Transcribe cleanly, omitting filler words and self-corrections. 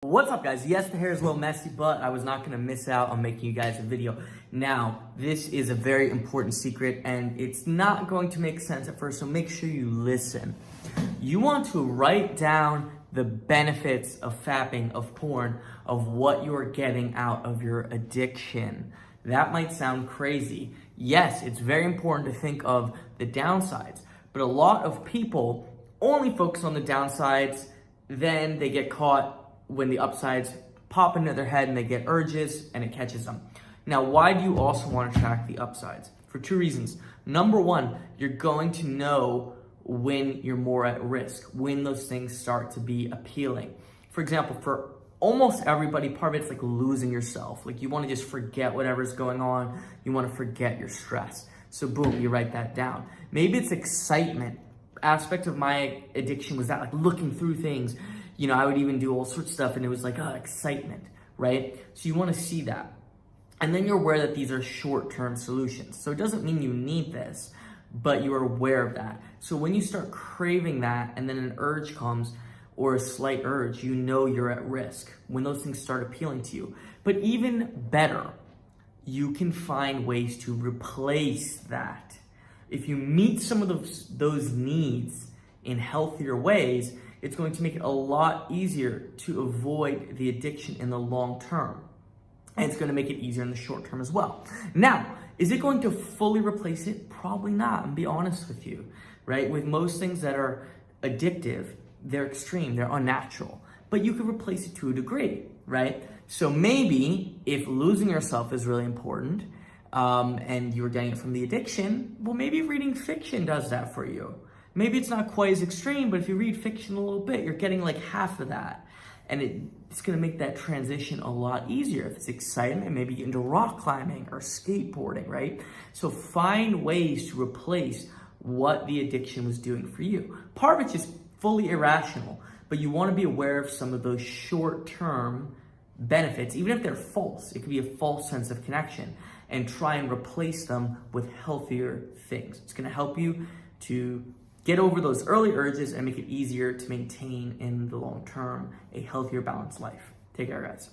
What's up, guys? Yes, the hair is a little messy, but I was not going to miss out on making you guys a video. Now, this is a very important secret, and it's not going to make sense at first, so make sure you listen. You want to write down the benefits of fapping, of porn, of what you're getting out of your addiction. That might sound crazy. Yes, it's very important to think of the downsides, but a lot of people only focus on the downsides, then they get caught when the upsides pop into their head and they get urges and it catches them. Now, why do you also want to track the upsides? For two reasons. Number one, you're going to know when you're more at risk, when those things start to be appealing. For example, for almost everybody, part of it's like losing yourself. Like you want to just forget whatever's going on. You want to forget your stress. So boom, you write that down. Maybe it's excitement. Aspect of my addiction was that, like looking through things. You know, I would even do all sorts of stuff and it was like, excitement, right? So you want to see that. And then you're aware that these are short-term solutions. So it doesn't mean you need this, but you are aware of that. So when you start craving that and then an urge comes or a slight urge, you know you're at risk when those things start appealing to you. But even better, you can find ways to replace that. If you meet some of those needs in healthier ways, it's going to make it a lot easier to avoid the addiction in the long term. And it's going to make it easier in the short term as well. Now, is it going to fully replace it? Probably not, and be honest with you, right? With most things that are addictive, they're extreme, they're unnatural. But you could replace it to a degree, right? So maybe if losing yourself is really important, and you're getting it from the addiction, well, maybe reading fiction does that for you. Maybe it's not quite as extreme, but if you read fiction a little bit, you're getting like half of that. And it's gonna make that transition a lot easier. If it's excitement, maybe get into rock climbing or skateboarding, right? So find ways to replace what the addiction was doing for you. Part of it's just fully irrational, but you wanna be aware of some of those short-term benefits, even if they're false. It could be a false sense of connection, and try and replace them with healthier things. It's gonna help you to get over those early urges and make it easier to maintain in the long term a healthier, balanced life. Take care, guys.